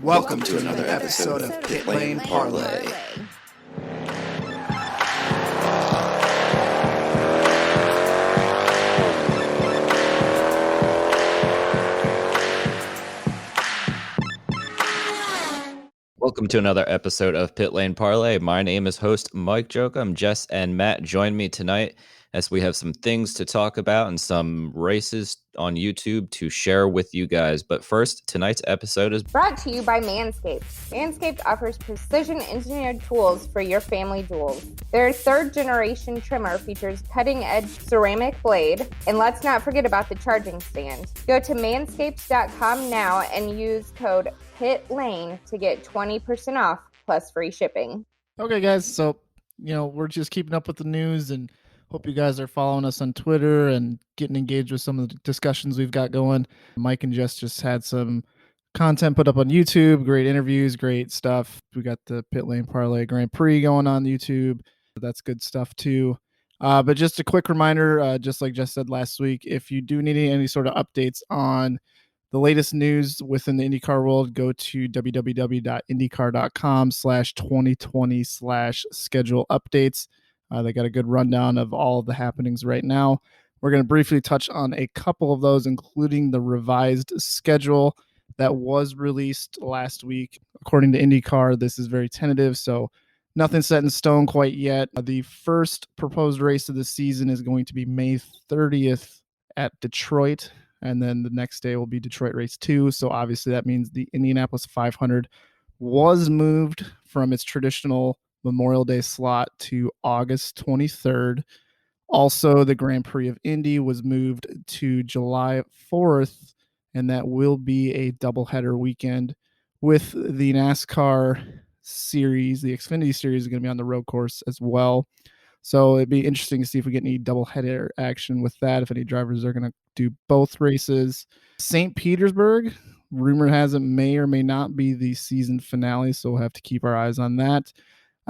Welcome to another episode of Pit Lane Parley. Welcome to another episode of Pit Lane Parley. My name is host Mike Jokum. Jess and Matt join me tonight as we have some things to talk about and some races on YouTube to share with you guys. But first, tonight's episode is brought to you by Manscaped. Manscaped offers precision engineered tools for your family jewels. Their third generation trimmer features cutting edge ceramic blade. And let's not forget about the charging stand. Go to manscaped.com now and use code PITLANE to get 20% off plus free shipping. Okay, guys. So, we're just keeping up with the news and hope you guys are following us on Twitter and getting engaged with some of the discussions we've got going. Mike and Jess just had some content put up on YouTube, great interviews, great stuff. We got the Pit Lane Parley Grand Prix going on YouTube. That's good stuff too. But just a quick reminder, just like Jess said last week, if you do need any sort of updates on the latest news within the IndyCar world, go to www.indycar.com/2020/schedule updates. They got a good rundown of all of the happenings right now. We're going to briefly touch on a couple of those, including the revised schedule that was released last week. According to IndyCar, this is very tentative, so nothing set in stone quite yet. The first proposed race of the season is going to be May 30th at Detroit, and then the next day will be Detroit Race 2. So obviously that means the Indianapolis 500 was moved from its traditional Memorial Day slot to August 23rd. Also, the Grand Prix of Indy was moved to July 4th, and that will be a doubleheader weekend with the NASCAR series. The Xfinity series is going to be on the road course as well. So it'd be interesting to see if we get any doubleheader action with that, if any drivers are going to do both races. St. Petersburg, rumor has it, may or may not be the season finale, so we'll have to keep our eyes on that.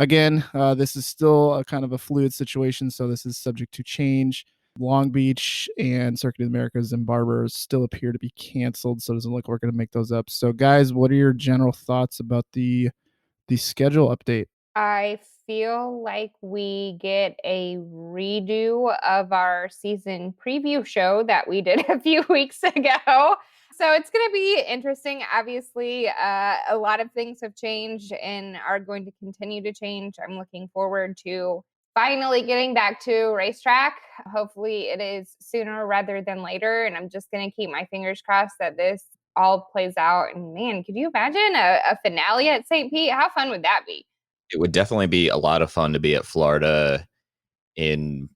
Again, this is still a kind of a fluid situation, so this is subject to change. Long Beach and Circuit of the Americas and Barber still appear to be canceled, so it doesn't look like we're going to make those up. So, guys, what are your general thoughts about the schedule update? I feel like we get a redo of our season preview show that we did a few weeks ago. So it's going to be interesting. Obviously, a lot of things have changed and are going to continue to change. I'm looking forward to finally getting back to racetrack. Hopefully it is sooner rather than later. And I'm just going to keep my fingers crossed that this all plays out. And man, could you imagine a finale at St. Pete? How fun would that be? it would definitely be a lot of fun to be at Florida in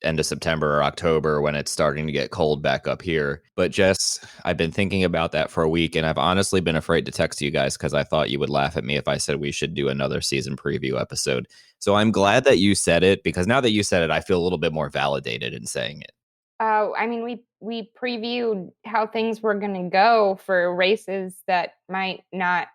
end of September or October when it's starting to get cold back up here. But Jess, I've been thinking about that for a week, and I've honestly been afraid to text you guys because I thought you would laugh at me if I said we should do another season preview episode. So I'm glad that you said it, because now that you said it, I feel a little bit more validated in saying it. I mean, we previewed how things were going to go for races that might not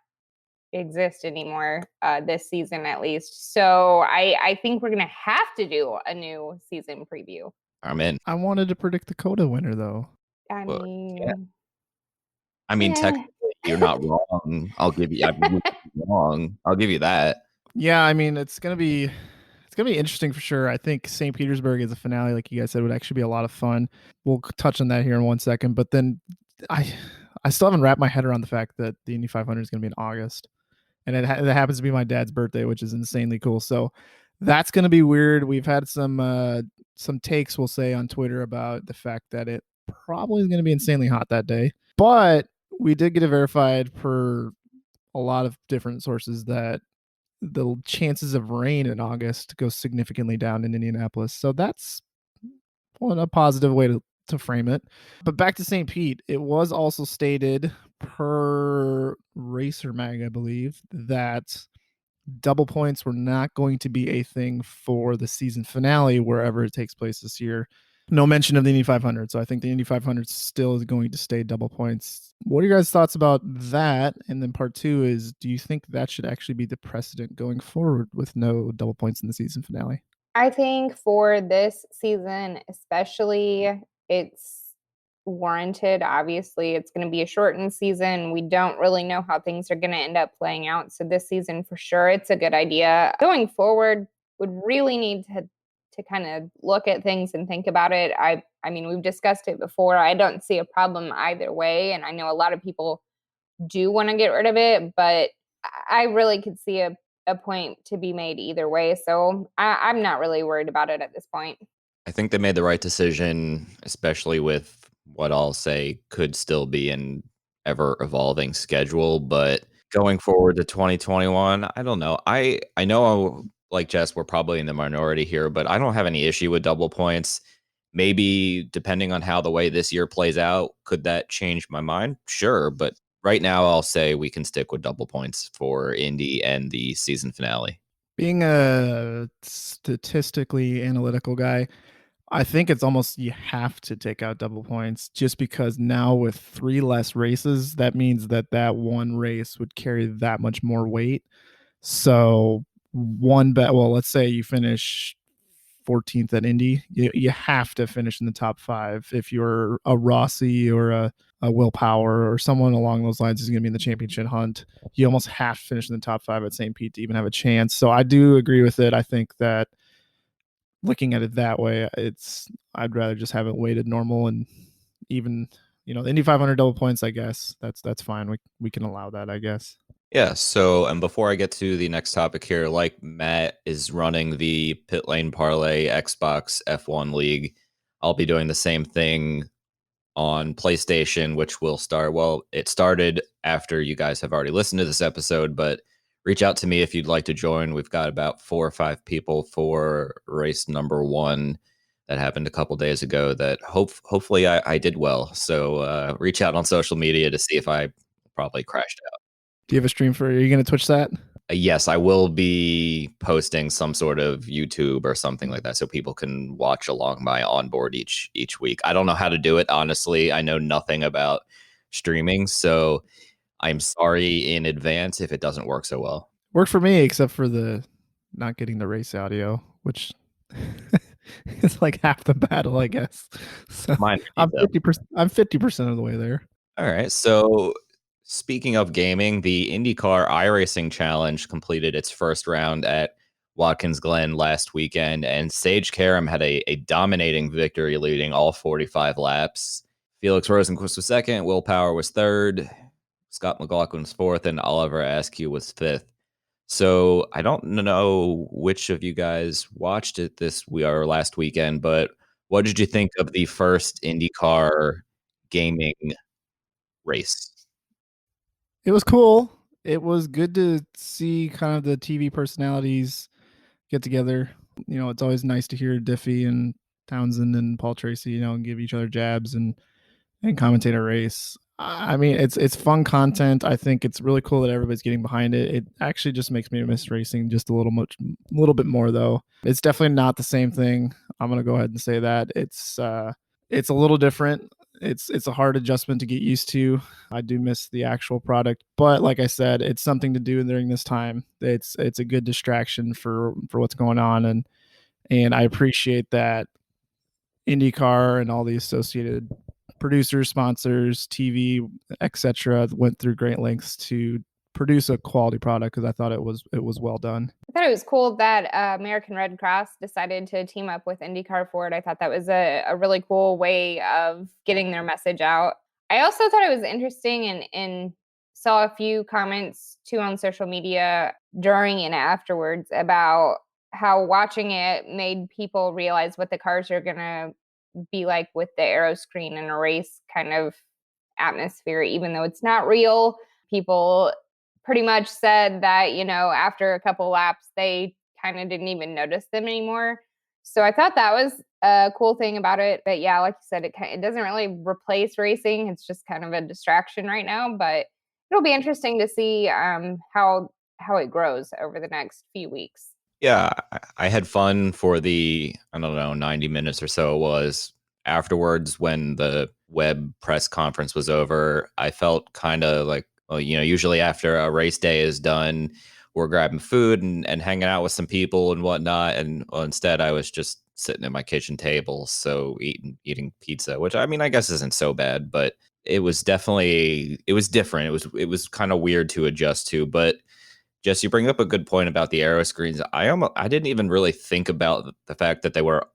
exist anymore this season, at least. So I think we're going to have to do a new season preview. I'm in. I wanted to predict the COTA winner, though. I Well, mean, yeah. Technically, you're not wrong. I'll give you. I'm wrong. I'll give you that. Yeah, I mean, it's gonna be interesting for sure. I think St. Petersburg as a finale, like you guys said, would actually be a lot of fun. We'll touch on that here in 1 second. But then I still haven't wrapped my head around the fact that the Indy 500 is going to be in August, and it happens to be my dad's birthday, which is insanely cool. So that's going to be weird. We've had some takes, we'll say, on Twitter about the fact that it probably is going to be insanely hot that day. But we did get it verified per a lot of different sources that the chances of rain in August go significantly down in Indianapolis. So that's a positive way to frame it. But back to St. Pete, it was also stated per Racer Mag, I believe, that double points were not going to be a thing for the season finale, wherever it takes place this year. No mention of the Indy 500. So I think the Indy 500 still is going to stay double points. What are your guys' thoughts about that? And then part two is, do you think that should actually be the precedent going forward with no double points in the season finale? I think for this season, especially, it's warranted. Obviously, it's going to be a shortened season. We don't really know how things are going to end up playing out. So this season, for sure, it's a good idea. Going forward, would really need to kind of look at things and think about it. I mean, we've discussed it before. I don't see a problem either way, and I know a lot of people do want to get rid of it, but I really could see a point to be made either way. So I'm not really worried about it at this point. I think they made the right decision, especially with what I'll say could still be an ever evolving schedule. But going forward to 2021, I don't know. I know, like Jess, we're probably in the minority here, but I don't have any issue with double points. Maybe depending on how the way this year plays out, could that change my mind? Sure. But right now, I'll say we can stick with double points for Indy and the season finale. Being a statistically analytical guy, I think it's almost you have to take out double points just because now with 3 less races, that means that one race would carry that much more weight. So one bet, well, let's say you finish 14th at Indy, you have to finish in the top 5. If you're a Rossi or a Will Power or someone along those lines is going to be in the championship hunt, you almost have to finish in the top 5 at St. Pete to even have a chance. So I do agree with it. I think that looking at it that way, I'd rather just have it weighted normal, and even the Indy 500 double points. I guess that's fine. We can allow that, I guess. Yeah. So, and before I get to the next topic here, like Matt is running the Pit Lane Parley Xbox F1 League, I'll be doing the same thing on PlayStation, which will start. Well, it started after you guys have already listened to this episode, but reach out to me if you'd like to join. We've got about 4 or 5 people for race number 1 that happened a couple days ago that hopefully I did well. So reach out on social media to see if I probably crashed out. Do you have a stream are you going to Twitch that? Yes, I will be posting some sort of YouTube or something like that so people can watch along my onboard each week. I don't know how to do it, honestly. I know nothing about streaming, so I'm sorry in advance if it doesn't work so well. Worked for me, except for the not getting the race audio, which is like half the battle, I guess. So I'm 50%. I'm 50% of the way there. All right. So speaking of gaming, the INDYCAR iRacing Challenge completed its first round at Watkins Glen last weekend, and Sage Karam had a dominating victory, leading all 45 laps. Felix Rosenquist was second, Will Power was third, Scott McLaughlin was fourth, and Oliver Askew was fifth. So I don't know which of you guys watched it last weekend, but what did you think of the first INDYCAR gaming race? It was cool. It was good to see kind of the TV personalities get together. It's always nice to hear Diffie and Townsend and Paul Tracy, give each other jabs and commentate a race. I mean, it's fun content. I think it's really cool that everybody's getting behind it. It actually just makes me miss racing just a little bit more, though. It's definitely not the same thing. I'm gonna go ahead and say that it's a little different. It's a hard adjustment to get used to. I do miss the actual product, but like I said, it's something to do during this time. It's a good distraction for what's going on, and I appreciate that INDYCAR and all the associated producers, sponsors, TV, etc., went through great lengths to produce a quality product because I thought it was well done. I thought it was cool that American Red Cross decided to team up with INDYCAR for it. I thought that was a really cool way of getting their message out. I also thought it was interesting and saw a few comments too on social media during and afterwards about how watching it made people realize what the cars are going to be like with the aero screen in a race kind of atmosphere, even though it's not real. People pretty much said that, after a couple laps, they kind of didn't even notice them anymore. So I thought that was a cool thing about it. But yeah, like you said, it doesn't really replace racing. It's just kind of a distraction right now. But it'll be interesting to see how how it grows over the next few weeks. Yeah, I had fun for the, I don't know, 90 minutes or so it was. Afterwards, when the web press conference was over, I felt kind of like, well, usually after a race day is done, we're grabbing food and hanging out with some people and whatnot. And well, instead, I was just sitting at my kitchen table, so eating pizza, which I mean, I guess isn't so bad, but it was different. It was kind of weird to adjust to, but Jess, you bring up a good point about the aero screens. I didn't even really think about the fact that they were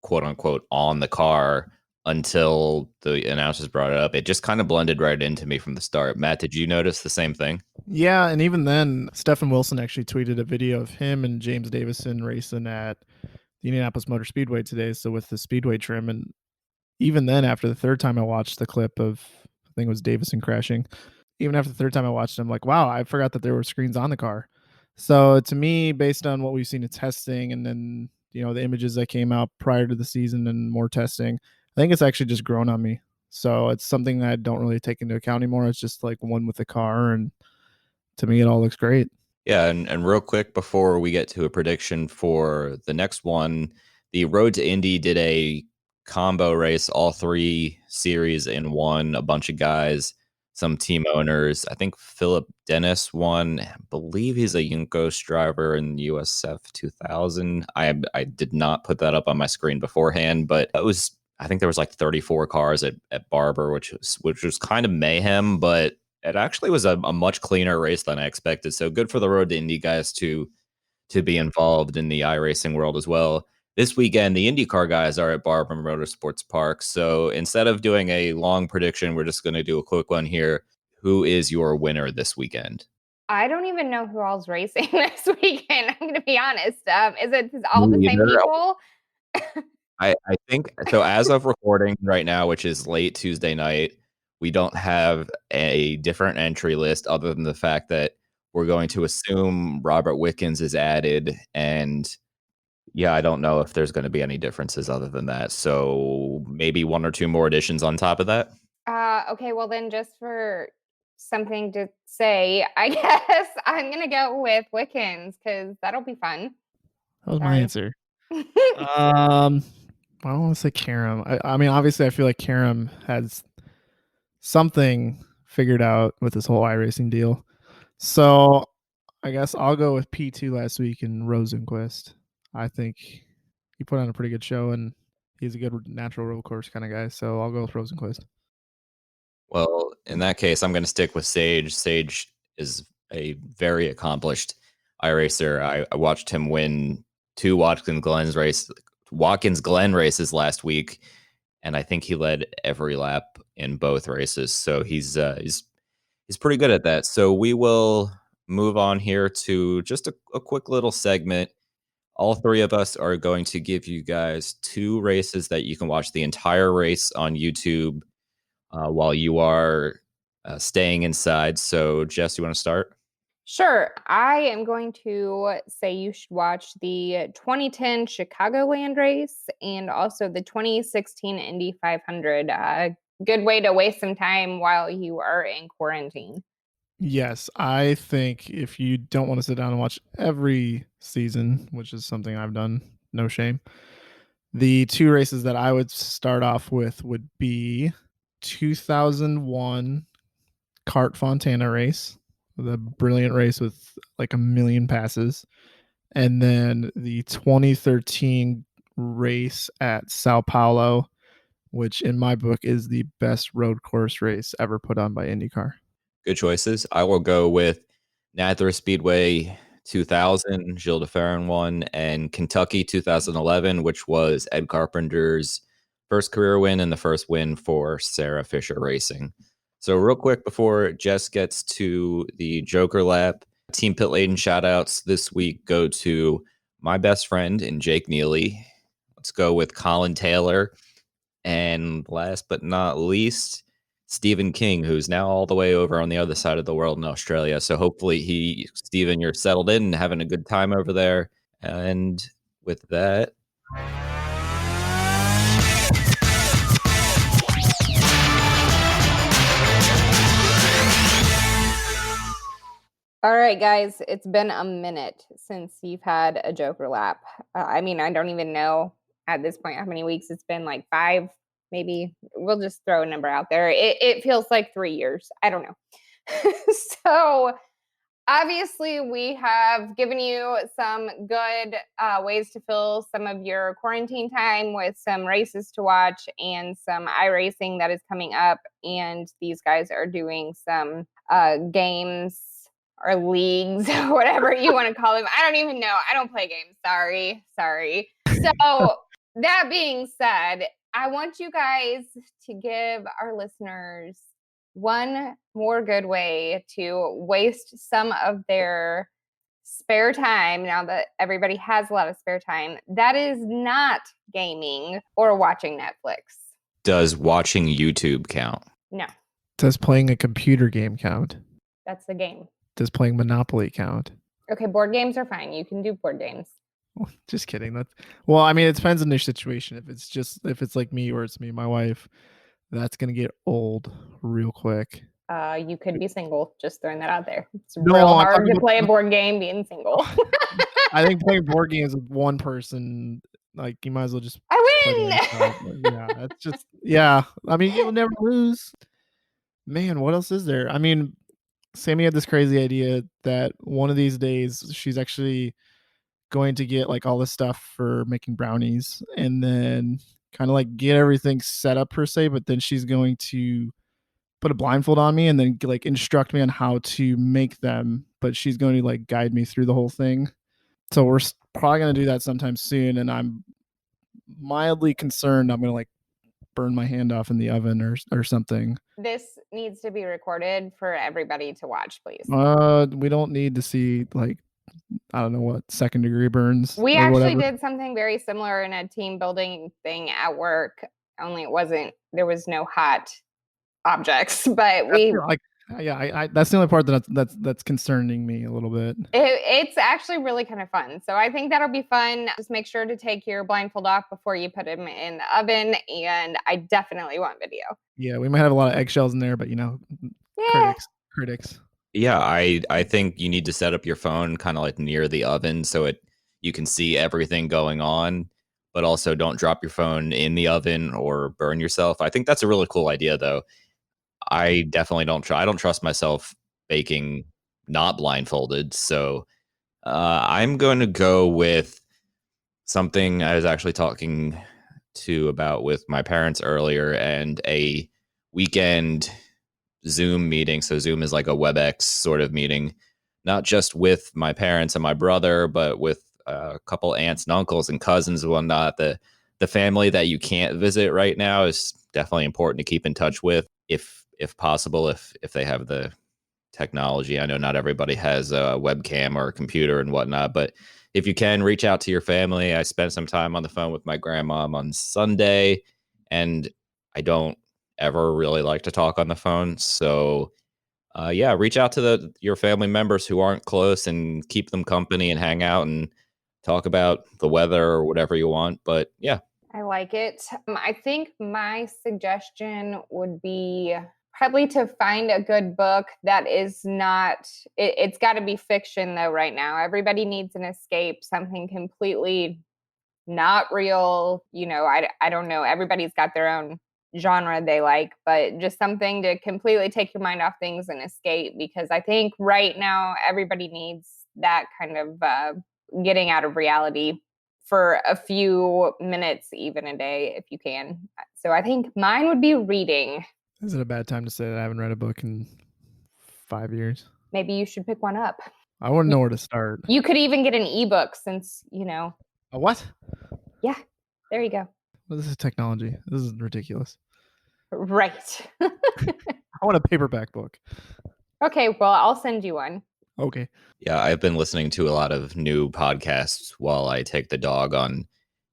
quote unquote on the car until the announcers brought it up. It just kind of blended right into me from the start. Matt, did you notice the same thing? Yeah, and even then, Stephen Wilson actually tweeted a video of him and James Davison racing at the Indianapolis Motor Speedway today, so with the Speedway trim. And even then, after the third time I watched the clip of, I think it was Davison crashing, even after the third time I watched it, I'm like, wow, I forgot that there were screens on the car. So to me, based on what we've seen in testing and then, the images that came out prior to the season and more testing, I think it's actually just grown on me. So it's something that I don't really take into account anymore. It's just like one with the car. And to me, it all looks great. Yeah, and real quick before we get to a prediction for the next one, the Road to Indy did a combo race, all three series in one, a bunch of guys, some team owners. I think Philip Dennis won. I believe he's a Juncos driver in USF 2000. I did not put that up on my screen beforehand, but I think there was like 34 cars at Barber, which was kind of mayhem, but it actually was a much cleaner race than I expected. So good for the Road to Indy guys to be involved in the iRacing world as well. This weekend, the INDYCAR guys are at Barber Motorsports Park. So instead of doing a long prediction, we're just going to do a quick one here. Who is your winner this weekend? I don't even know who all's racing this weekend. I'm going to be honest. Is it all the same people? I think so. As of recording right now, which is late Tuesday night, we don't have a different entry list other than the fact that we're going to assume Robert Wickens is added. And yeah, I don't know if there's going to be any differences other than that. So maybe one or two more additions on top of that. Okay, well then just for something to say, I guess I'm going to go with Wickens because that'll be fun. That was my answer. I don't want to say Karam. I mean, obviously, I feel like Karam has something figured out with this whole iRacing deal. So I guess I'll go with P2 last week and Rosenquist. I think he put on a pretty good show, and he's a good natural road course kind of guy. So I'll go with Rosenquist. Well, in that case, I'm going to stick with Sage. Sage is a very accomplished iRacer. I watched him win two Watkins Glen races last week, and I think he led every lap in both races. So he's pretty good at that. So we will move on here to just a quick little segment. All three of us are going to give you guys two races that you can watch the entire race on YouTube while you are staying inside. So Jess, you want to start? Sure. I am going to say you should watch the 2010 Chicagoland race and also the 2016 Indy 500. Good way to waste some time while you are in quarantine. Yes, I think if you don't want to sit down and watch every season, which is something I've done, no shame, the two races that I would start off with would be 2001 Kart Fontana race, the brilliant race with like 1 million passes, and then the 2013 race at Sao Paulo, which in my book is the best road course race ever put on by INDYCAR. Good choices. I will go with Nazareth Speedway 2000, Gilles de Ferran won, and Kentucky 2011, which was Ed Carpenter's first career win and the first win for Sarah Fisher Racing. So real quick before Jess gets to the Joker lap, Team Pit Lane shoutouts this week go to my best friend and Jake Neely. Let's go with Colin Taylor. And last but not least, Stephen King, who's now all the way over on the other side of the world in Australia. So hopefully Stephen, you're settled in and having a good time over there. And with that, All right, guys, it's been a minute since you've had a Joker lap. I mean, I don't even know at this point how many weeks it's been, like 5, maybe. We'll just throw a number out there. It feels like 3 years. I don't know. So obviously, we have given you some good ways to fill some of your quarantine time with some races to watch and some iRacing that is coming up. And these guys are doing some games or leagues, whatever you want to call them. I don't even know. I don't play games. Sorry. So that being said, I want you guys to give our listeners one more good way to waste some of their spare time, now that everybody has a lot of spare time, that is not gaming or watching Netflix. Does watching YouTube count? No, Does playing a computer game count? that's the game. Does playing Monopoly count? Okay, board games are fine. You can do board games. Just kidding. Well, I mean, it depends on the situation. If it's like me or it's me and my wife, that's gonna get old real quick. You could be single. Just throwing that out there. It's No, real I'm hard talking to about- play a board game being single. I think playing board games with one person, like you might as well just I play win. by yourself. Yeah, that's just I mean, you'll never lose. Man, what else is there? I mean, Sammy had this crazy idea that one of these days she's actually going to get like all this stuff for making brownies and then kind of like get everything set up per se, but then she's going to put a blindfold on me and then like instruct me on how to make them, but she's going to like guide me through the whole thing. So we're probably going to do that sometime soon, and I'm mildly concerned I'm going to like burn my hand off in the oven or something. This needs to be recorded for everybody to watch, please. We don't need to see like, I don't know what, second degree burns. We or actually whatever. did something very similar in a team building thing at work, only there was no hot objects, but That's the only part that's concerning me a little bit. it's actually really kind of fun. So I think that'll be fun. Just make sure to take your blindfold off before you put them in the oven, and I definitely want video. Yeah, we might have a lot of eggshells in there, but critics. Yeah, I think you need to set up your phone kind of like near the oven so you can see everything going on, but also don't drop your phone in the oven or burn yourself. I think that's a really cool idea, though. I definitely don't trust myself baking not blindfolded. So I'm going to go with something I was actually talking about with my parents earlier, and a weekend Zoom meeting. So Zoom is like a WebEx sort of meeting, not just with my parents and my brother, but with a couple aunts and uncles and cousins and whatnot. The family that you can't visit right now is definitely important to keep in touch with, if possible, if they have the technology. I know not everybody has a webcam or a computer and whatnot, but if you can, reach out to your family. I spent some time on the phone with my grandmom on Sunday, and I don't ever really like to talk on the phone. So reach out to your family members who aren't close and keep them company and hang out and talk about the weather or whatever you want. But yeah. I like it. I think my suggestion would be probably to find a good book that is not, it's got to be fiction though right now. Everybody needs an escape, something completely not real. I don't know. Everybody's got their own genre they like, but just something to completely take your mind off things and escape, because I think right now everybody needs that kind of getting out of reality for a few minutes, even a day, if you can. So I think mine would be reading. Is it a bad time to say that I haven't read a book in 5 years? Maybe you should pick one up. I wouldn't know where to start. You could even get an ebook since, A what? Yeah, there you go. Well, this is technology. This is ridiculous. Right. I want a paperback book. Okay, well, I'll send you one. Okay. Yeah, I've been listening to a lot of new podcasts while I take the dog on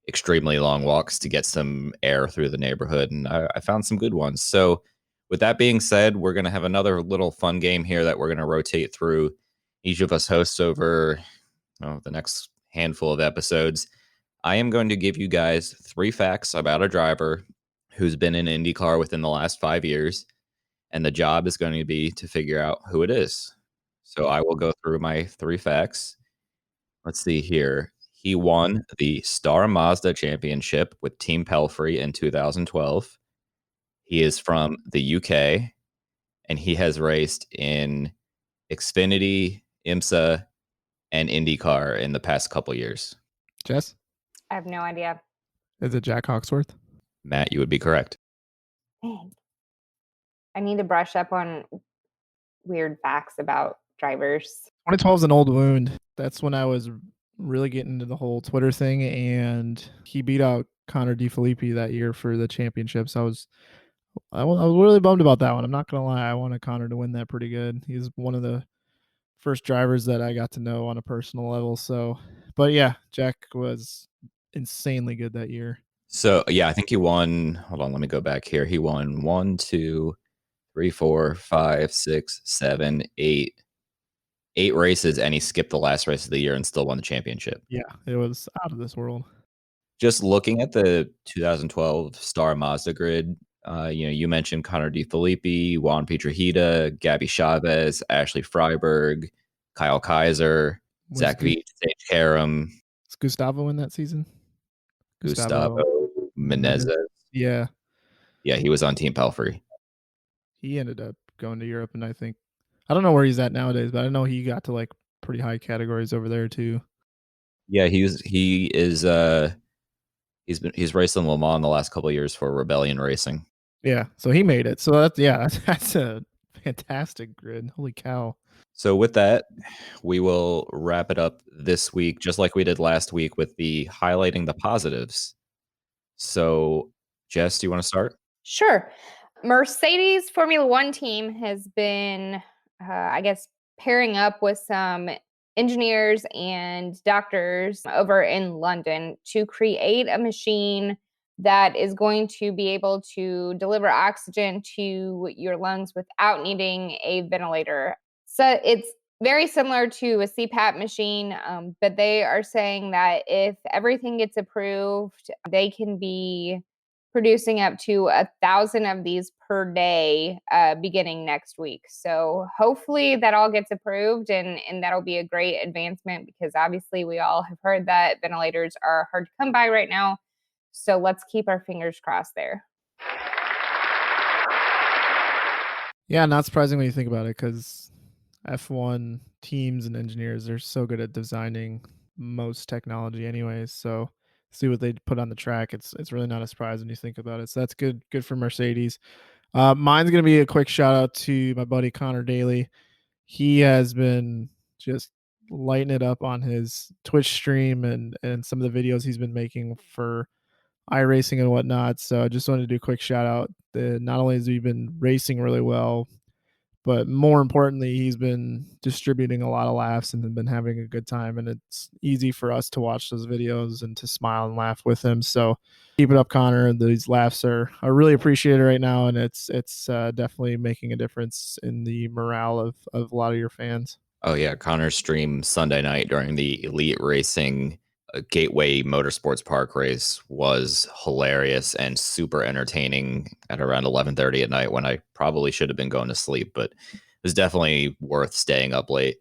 extremely long walks to get some air through the neighborhood, and I found some good ones. So with that being said, we're going to have another little fun game here that we're going to rotate through. Each of us hosts over the next handful of episodes. I am going to give you guys 3 facts about a driver who's been in INDYCAR within the last 5 years, and the job is going to be to figure out who it is. So I will go through my 3 facts. Let's see here. He won the Star Mazda Championship with Team Pelfrey in 2012. He is from the UK, and he has raced in Xfinity, IMSA, and INDYCAR in the past couple years. Jess, I have no idea. is it Jack Hawksworth? Matt, you would be correct. Dang. I need to brush up on weird facts about drivers. 2012 is an old wound. That's when I was really getting into the whole Twitter thing, and he beat out Connor DeFilippi that year for the championships. I was really bummed about that one. I'm not gonna lie. I wanted Connor to win that pretty good. He's one of the first drivers that I got to know on a personal level. So, but yeah, Jack was insanely good that year. So yeah, I think he won. Hold on, let me go back here. He won 1, 2, 3, 4, 5, 6, 7, 8 races, and he skipped the last race of the year and still won the championship. Yeah, it was out of this world. Just looking at the 2012 Star Mazda grid, you mentioned Connor DeFilippi, Juan Pietrahita, Gabby Chavez, Ashley Freiberg, Kyle Kaiser, Zach Veach, Sage Karam, Is Gustavo in that season? Gustavo Menezes. Yeah, Yeah, he was on Team Pelfrey. he ended up going to Europe, and I don't know where he's at nowadays, but I know he got to like pretty high categories over there too. Yeah, he's raced in Le Mans the last couple of years for Rebellion Racing. Yeah, so he made it. So that's a fantastic grid. Holy cow. So with that, we will wrap it up this week, just like we did last week with the highlighting the positives. So, Jess, do you want to start? Sure. Mercedes Formula One team has been, I guess, pairing up with some engineers and doctors over in London to create a machine that is going to be able to deliver oxygen to your lungs without needing a ventilator. So it's very similar to a CPAP machine, but they are saying that if everything gets approved, they can be producing up to 1,000 of these per day beginning next week. So hopefully that all gets approved, and that'll be a great advancement, because obviously we all have heard that ventilators are hard to come by right now. So let's keep our fingers crossed there. Yeah, not surprising when you think about it, because F1 teams and engineers are so good at designing most technology anyways. So see what they put on the track. It's really not a surprise when you think about it. So that's good for Mercedes. Mine's gonna be a quick shout out to my buddy Connor Daly. He has been just lighting it up on his Twitch stream and some of the videos he's been making for iRacing and whatnot. So I just wanted to do a quick shout out. Not only has he been racing really well, but more importantly, he's been distributing a lot of laughs and been having a good time. And it's easy for us to watch those videos and to smile and laugh with him. So keep it up, Connor. These laughs are really appreciated right now, and it's definitely making a difference in the morale of a lot of your fans. Oh yeah, Connor's stream Sunday night during the Elite Racing Gateway Motorsports Park race was hilarious and super entertaining at around 11:30 at night, when I probably should have been going to sleep, but it was definitely worth staying up late.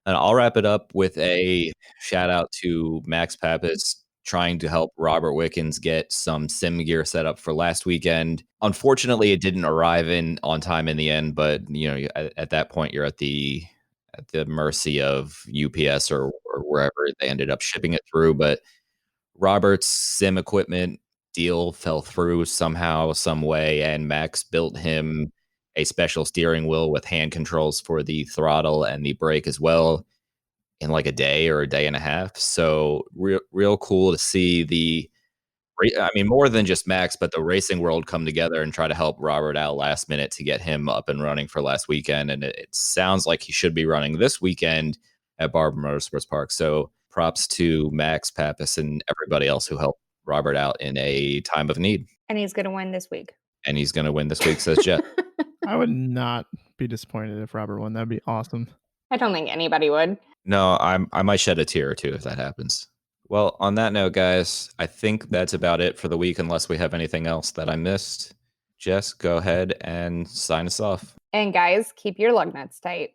And I'll wrap it up with a shout out to Max Pappas trying to help Robert Wickens get some sim gear set up for last weekend. Unfortunately, it didn't arrive on time in the end, but at that point you're at the mercy of UPS or wherever they ended up shipping it through. But Robert's sim equipment deal fell through somehow, some way, and Max built him a special steering wheel with hand controls for the throttle and the brake as well in like a day or a day and a half. So real cool to see more than just Max, but the racing world come together and try to help Robert out last minute to get him up and running for last weekend. And it sounds like he should be running this weekend at Barber Motorsports Park. So props to Max Pappas and everybody else who helped Robert out in a time of need. And he's going to win this week. And he's going to win this week, says Jet. I would not be disappointed if Robert won. That'd be awesome. I don't think anybody would. No, I might shed a tear or two if that happens. Well, on that note, guys, I think that's about it for the week, unless we have anything else that I missed. Jess, go ahead and sign us off. And guys, keep your lug nuts tight.